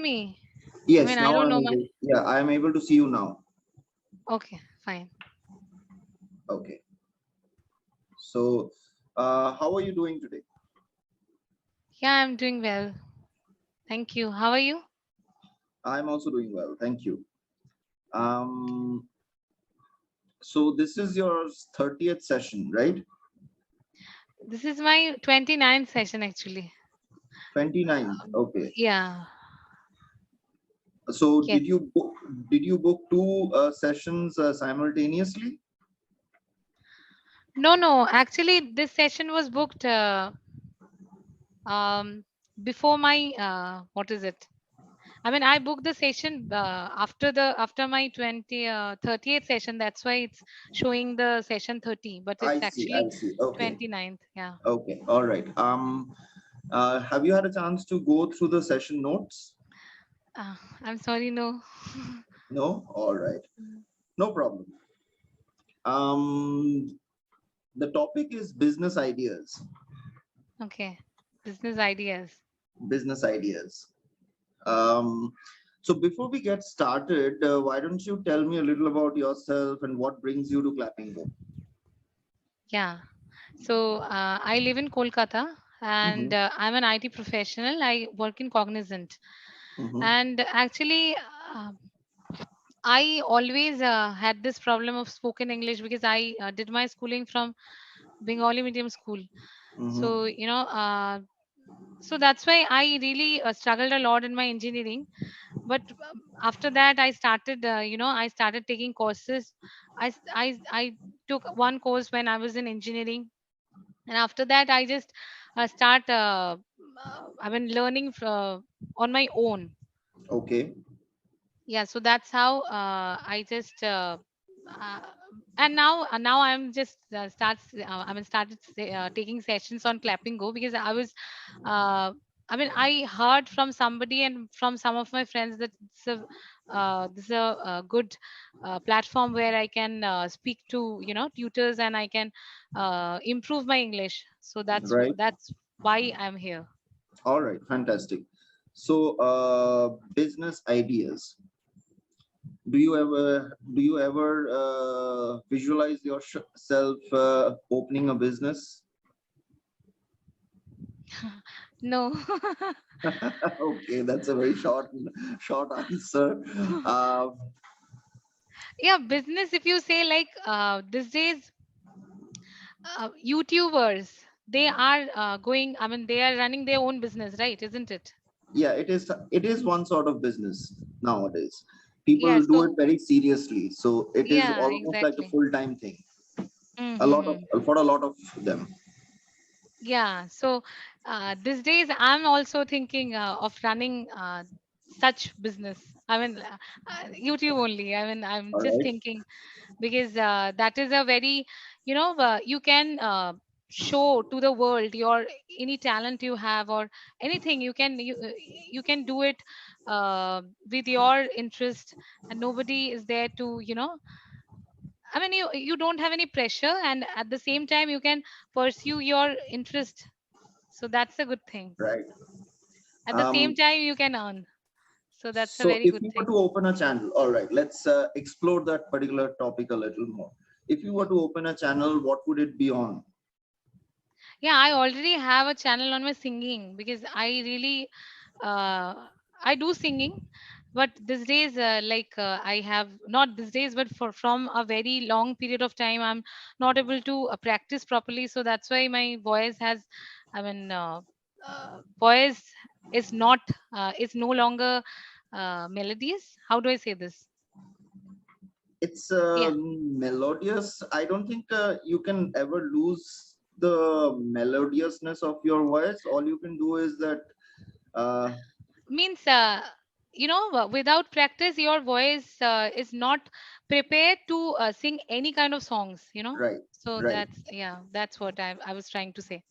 me? I Yes, mean, I now don't I'm know my. able. Yeah, I am able to see you now. Okay, fine. Okay. So, how are you doing today? Yeah, I'm doing well. Thank you. How are you? I'm also doing well. Thank you. Um, so this is your 30th session, right? This is my 29th session actually. 29th. Okay. Yeah. So Yes. did you book two sessions simultaneously? No, no. Actually, this session was booked um before my what is it? I mean, I booked the session after my 30th session. That's why it's showing the session 30, but I it's see. actually I see. Okay. 29th. Yeah. Okay. All right. Have you had a chance to go through the session notes? I'm sorry, no. No? All right. No problem. Um, the topic is business ideas. Okay. Business ideas. Business ideas. Um, so before we get started, why don't you tell me a little about yourself and what brings you to Clapingo? Yeah. So I live in Kolkata and Mm-hmm. I'm an IT professional. I work in Cognizant. Mm-hmm. And actually, uh, I always had this problem of spoken English because I did my schooling from Bengali medium school. Mm-hmm. So, so that's why I really struggled a lot in my engineering. But after that, I started taking courses. I took one course when I was in engineering, and after that I just start I mean learning on my own. Okay. Yeah, so that's how I just uh, and now I'm just I mean started taking sessions on Clappingo because I was uh, I mean I heard from somebody and from some of my friends that this is a good platform where I can speak to tutors and I can improve my English. So Right. that's why I'm here. All right. Fantastic. So, business ideas. Do you ever visualize yourself opening a business? No. Okay, that's a very short answer. Uh, Yeah, business, if you say like these days YouTubers, they are going, I mean, they are running their own business, right? Isn't it? yeah, it is one sort of business nowadays. Yeah, People do it so very seriously, so it is yeah, almost like a exactly. full-time thing. A lot Mm-hmm. of for a lot of them. Yeah, so these days I'm also thinking of running such business. I mean, YouTube only. I mean, I'm All just right. thinking because that is a very, you can show to the world your any talent you have or anything you can do it with your interest, and nobody is there to I mean, you don't have any pressure, and at the same time you can pursue your interest. So that's a good thing. Right. At the same Um, time you can earn. So that's a so very if good you were thing. to open a channel, all right, let's explore that particular topic a little more. If you were to open a channel, what would it be on? Yeah, I already have a channel on my singing because I really uh, I do singing, but these days, I have not these days, but for from a very long period of time, I'm not able to practice properly. So that's why my voice has, I mean, voice is not is no longer melodious. How do I say this? It's Yeah, melodious. I don't think you can ever lose the melodiousness of your voice. All you can do is that. Uh, means without practice, your voice is not prepared to sing any kind of songs. right, So right. that's what I was trying to say.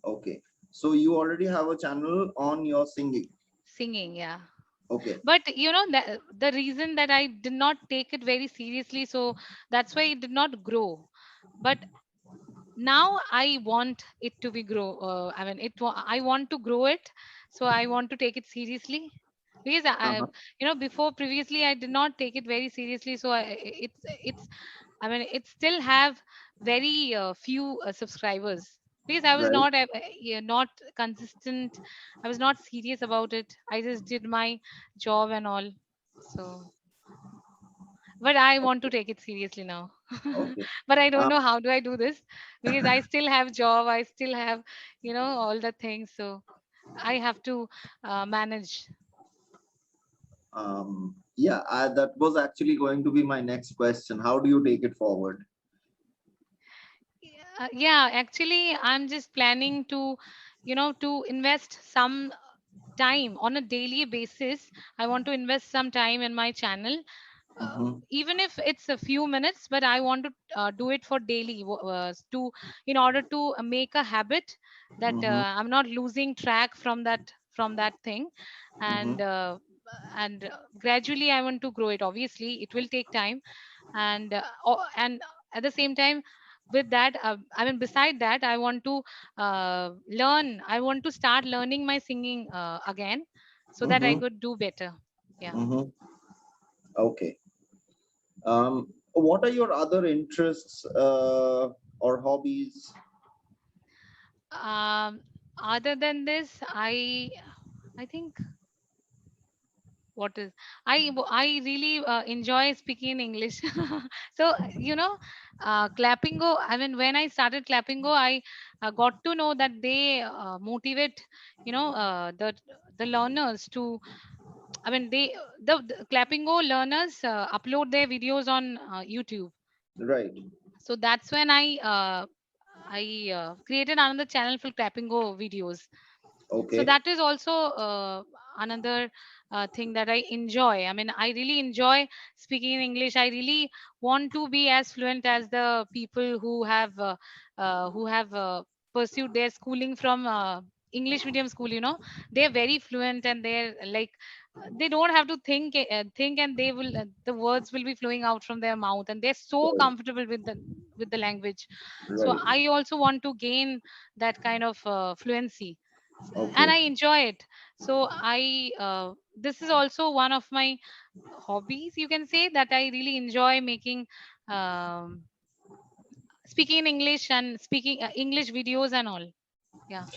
Okay. So you already have a channel on your singing. Singing, yeah. Okay. But that the reason that I did not take it very seriously, so that's why it did not grow. But now I want it to be grow. I mean, I want to grow it, so I want to take it seriously. because Uh-huh. before previously I did not take it very seriously. So it's I mean, it still have very few subscribers because I was Right. not yeah, not consistent. I was not serious about it. I just did my job and all. So, but I want to take it seriously now. Okay. But I don't Um, know how do I do this because I still have job. I still have, all the things. So I have to manage. yeah, that was actually going to be my next question. How do you take it forward? Yeah, actually, I'm just planning to, to invest some time on a daily basis. I want to invest some time in my channel, Mm-hmm. even if it's a few minutes, but I want to do it for daily to in order to make a habit that Mm-hmm. I'm not losing track from that thing, Mm-hmm. and gradually I want to grow it. Obviously, it will take time, and at the same time with that, I mean, beside that, I want to I want to start learning my singing again so that I Mm-hmm. could do better. Yeah. Mm-hmm. Okay. What are your other interests or hobbies? um Other than this, I think what is I really enjoy speaking in English. So Clapingo, I mean, when I started Clapingo, I got to know that they motivate, the learners to, I mean, the Clapingo learners upload their videos on YouTube. Right. So that's when I created another channel for Clapingo videos. So Okay. that is also another thing that I enjoy. I mean, I really enjoy speaking in English. I really want to be as fluent as the people who have pursued their schooling from English medium school. They're very fluent, and they're like, they don't have to think, and the words will be flowing out from their mouth, and they're so Right. comfortable with the language. So Right. I also want to gain that kind of fluency, and Okay. I enjoy it. So this is also one of my hobbies, you can say, that I really enjoy making, um, speaking in English and speaking English videos and all. Yeah.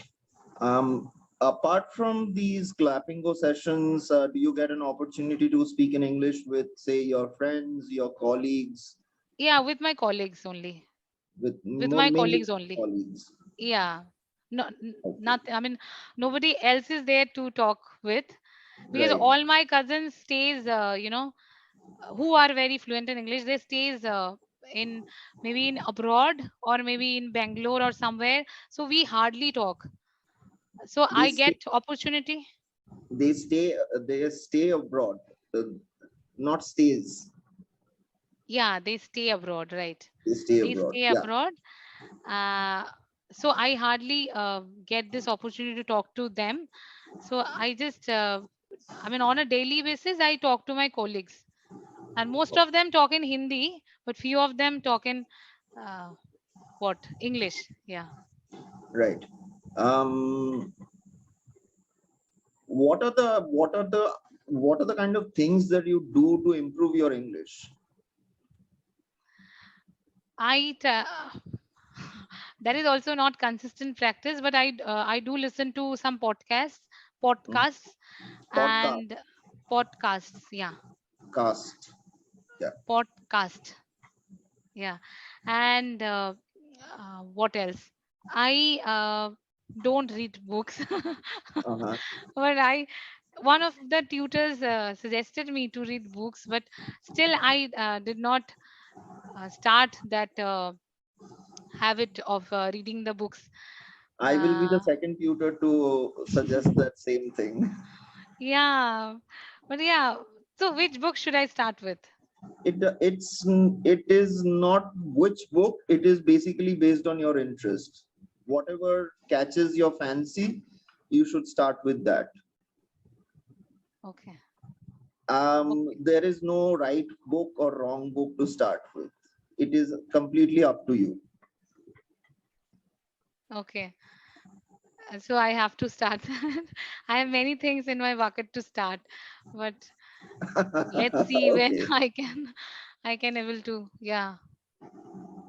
Apart from these Clapingo sessions, do you get an opportunity to speak in English with, say, your friends, your colleagues, Yeah, with my colleagues only. with With my mainly colleagues only. colleagues? Yeah. No, Okay. not, I mean, nobody else is there to talk with, because Right. all my cousins stays, who are very fluent in English, they stays in, maybe in abroad, or maybe in Bangalore or somewhere. So we hardly talk. So They I stay. get opportunity. They stay. They stay abroad, uh, not stays. Yeah, they stay abroad, right? They stay They abroad. stay Yeah. abroad. Uh, so I hardly get this opportunity to talk to them. So I just, I mean, on a daily basis, I talk to my colleagues, and most of them talk in Hindi, but few of them talk in uh, what English. Yeah. Right. Um. What are the kind of things that you do to improve your English? I that is also not consistent practice, but I do listen to some Hmm? podcasts Podcast. and podcasts. Yeah, Cast. Yeah. podcast. Yeah, and what else? I don't read books, Uh-huh. but I one of the tutors suggested me to read books, but still I did not start that habit of reading the books. I will be the Uh, second tutor to suggest that same thing. yeah, but yeah. So which book should I start with? It is not which book. It is basically based on your interest. Whatever catches your fancy, you should start with that. Okay, okay, There is no right book or wrong book to start with. It is completely up to you. okay. So I have to start that. I have many things in my bucket to start, but let's see when Okay. I can able to. Yeah.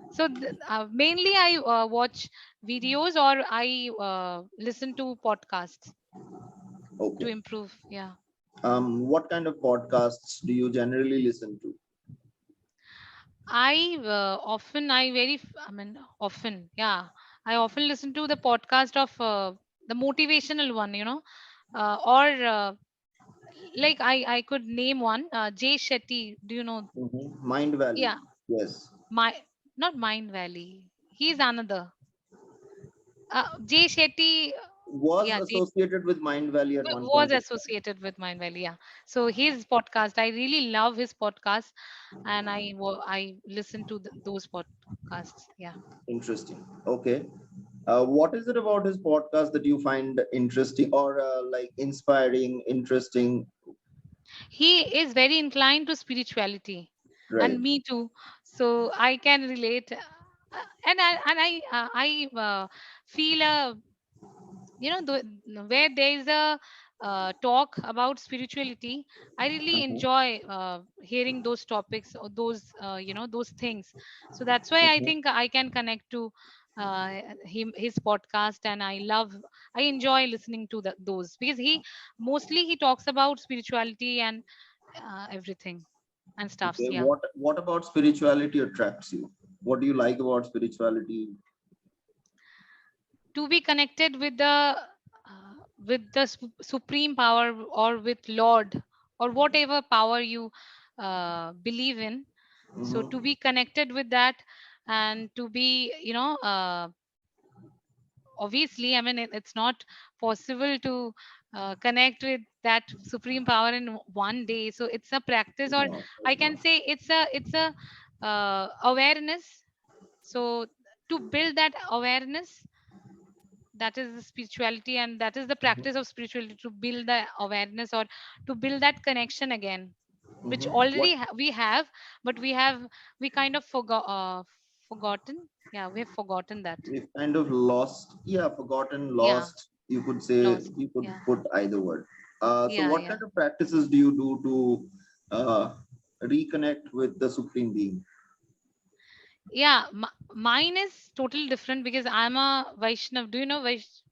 So mainly I watch videos or I listen to podcasts to Okay. improve. Yeah. What kind of podcasts do you generally listen to? I mean, often, yeah. I often listen to the podcast of the motivational one, or I could name one, Jay Shetty. Do you know? Mind Valley. Yeah, Yes. my not Mind Valley. He's another. Jay Shetty. Was Yeah, Jay associated with Mind Valley at one was point of time. associated with Mind Valley. Yeah. So his podcast, I really love his podcast, and I listen to those podcasts. Yeah. Interesting. Okay. What is it about his podcast that you find interesting or like inspiring, interesting? He is very inclined to spirituality, Right. and me too. So I can relate, and I feel a, where there is a talk about spirituality. I really Uh-huh. enjoy hearing those topics or those those things. So that's why I Uh-huh. think I can connect to his podcast, and I enjoy listening to those, because he talks about spirituality and everything and stuffs. Okay. Yeah. What about spirituality attracts you? What do you like about spirituality? To be connected with the supreme power, or with Lord, or whatever power you believe in. So to Mm-hmm. be connected with that, and to be, obviously, I mean, it's not possible to connect with that supreme power in one day. So it's a practice, or No, of I course can not. say it's a awareness. So to build that awareness, that is the spirituality, and that is the practice of spirituality, to build the awareness, or to build that connection again, which Mm-hmm. What already we have, but we kind of forgotten. Yeah, we have forgotten that. we've kind of lost, yeah, forgotten, Yeah, lost. You could say, lost. you could Yeah, put either word. So, yeah, what yeah. kind of practices do you do to reconnect with the Supreme Being? Yeah, mine is totally different, because I'm a Vaishnav. Do you know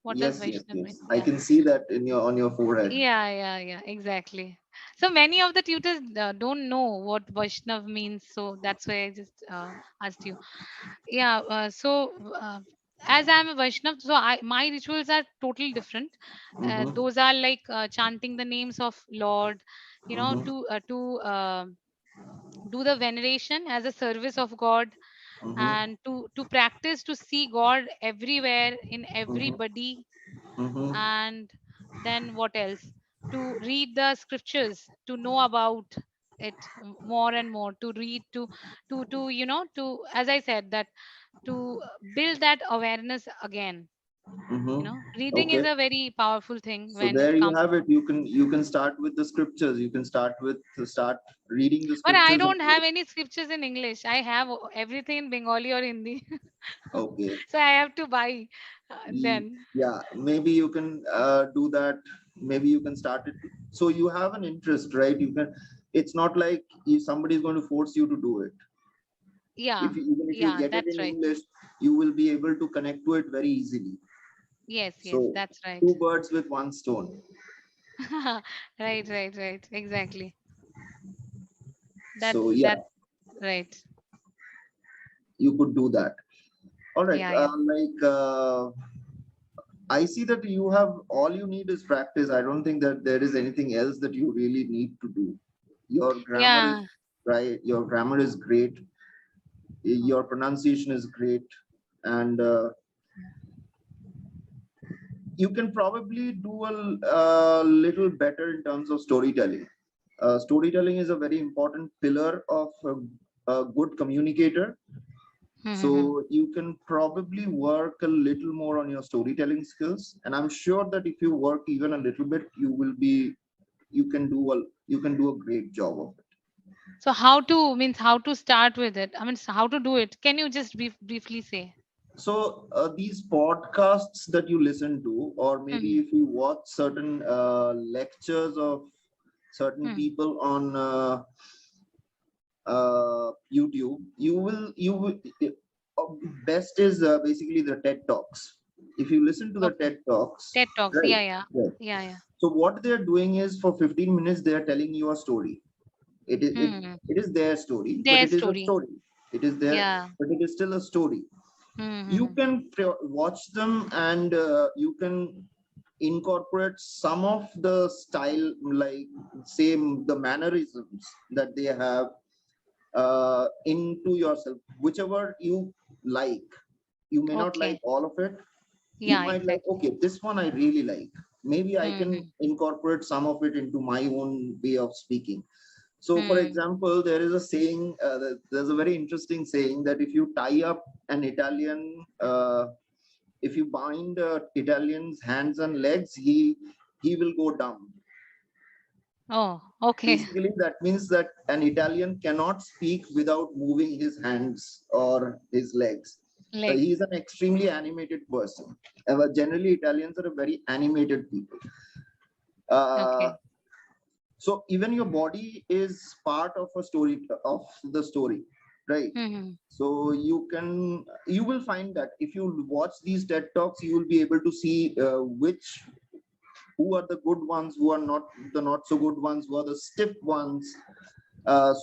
what does Yes, yes, Vaishnav mean? yes. I Yeah. can see that in your on your forehead. Yeah, exactly. So many of the tutors don't know what Vaishnav means, so that's why I just asked you. Yeah, as I'm a Vaishnav, so my rituals are totally different. Mm-hmm. Those are like chanting the names of Lord, Mm-hmm. to do the veneration as a service of God, Mm-hmm. and to practice to see God everywhere in Mm-hmm. everybody. Mm-hmm. And then what else? To read the scriptures, to know about it more and more, to read, to to, as I said, that to build that awareness again. Mm-hmm. Reading is Okay. a very powerful thing So when there it you comes. have it. You can start with the scriptures. You can start reading the But I scriptures. don't have any scriptures in English. I have everything in Bengali or Hindi. Okay. So I have to buy then. Yeah, maybe you can do that. Maybe you can start it. So you have an interest, right? You can. It's not like if somebody is going to force you to do it. Yeah, Even if you yeah, get it that's in right. English, you will be able to connect to it very easily. Yes, So that's right. two birds with one stone. Right. Exactly. So yeah, That's right. you could do that. All right. Yeah. I see that you have all you need is practice. I don't think that there is anything else that you really need to do. Your grammar is Yeah. right. Your grammar is great. Your pronunciation is great, and you can probably do a little better in terms of storytelling. Storytelling is a very important pillar of a good communicator. Mm-hmm. So you can probably work a little more on your storytelling skills, and I'm sure that if you work even a little bit, you can do a great job of it. So how to start with it? I mean, so how to do it? Can you just briefly say? So these podcasts that you listen to, or maybe Hmm. if you watch certain lectures of certain Hmm. people on YouTube, you will uh, best is basically the TED Talks. If you listen to the Okay. TED Talks, TED Talks. right, Yeah, yeah. right. Yeah, yeah. So what they are doing is for 15 minutes they are telling you a story. Hmm. It is their story, but Their it is a story. story. It is there, Yeah. but it is still a story. Hmm. You Hmm. can watch them, and you can incorporate some of the style, like same the mannerisms that they have into yourself, whichever you like. You may not like Okay. all of it. You Yeah, might like, exactly. okay, this one I really like, maybe I Hmm. can Hmm. incorporate some of it into my own way of speaking. So for Hmm. example, there is a saying, there's a very interesting saying that if you tie up an Italian, if you bind Italian's hands and legs, he will go dumb. Oh, okay. Basically, that means that an Italian cannot speak without moving his hands or his legs. He Legs. is an extremely animated person. Generally, Italians are a very animated people. Uh, Okay. so even your body is part of a story of the story, right? Hmm. Hmm. So you will find that if you watch these TED Talks, you will be able to see which who are the good ones, who are not the not so good ones, who are the stiff ones.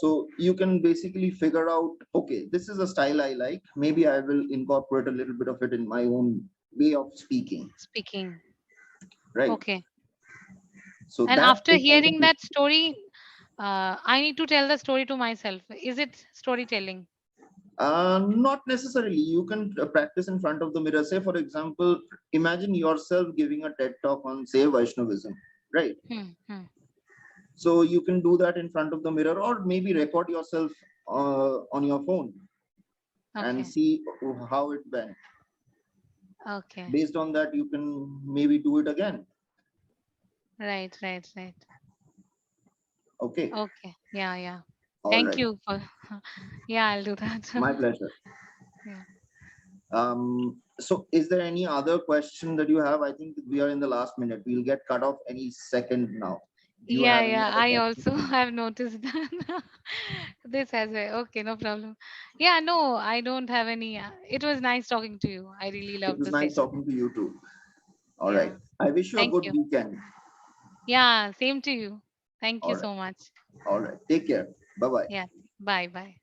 So you can basically figure out, okay, this is a style I like. Maybe I will incorporate a little bit of it in my own way of speaking, Speaking. right? Okay. So And that after is hearing something. that story, I need to tell the story to myself. Is it storytelling? Not necessarily. You can practice in front of the mirror. Say, for example, imagine yourself giving a TED talk on, say, Vaishnavism, right? Hmm. Hmm. So you can do that in front of the mirror, or maybe record yourself on your phone and Okay. see how it went. Okay. Based on that, you can maybe do it again. Right, right, right. Okay. Okay. Yeah, yeah. All Thank right. you for yeah, I'll do that. My pleasure. Yeah. So is there any other question that you have? I think we are in the last minute. We'll get cut off any second now. Do you Yeah, have any yeah. other I question? also have noticed that. This as well. Okay, no problem. Yeah, no, I don't have any. It was nice talking to you. I really It loved was the nice session. talking to you too. All right. Yeah. I wish you a Thank good you. weekend. Yeah, same to you. Thank you All right. so much. All right. Take care. Bye bye. Yeah. Bye bye.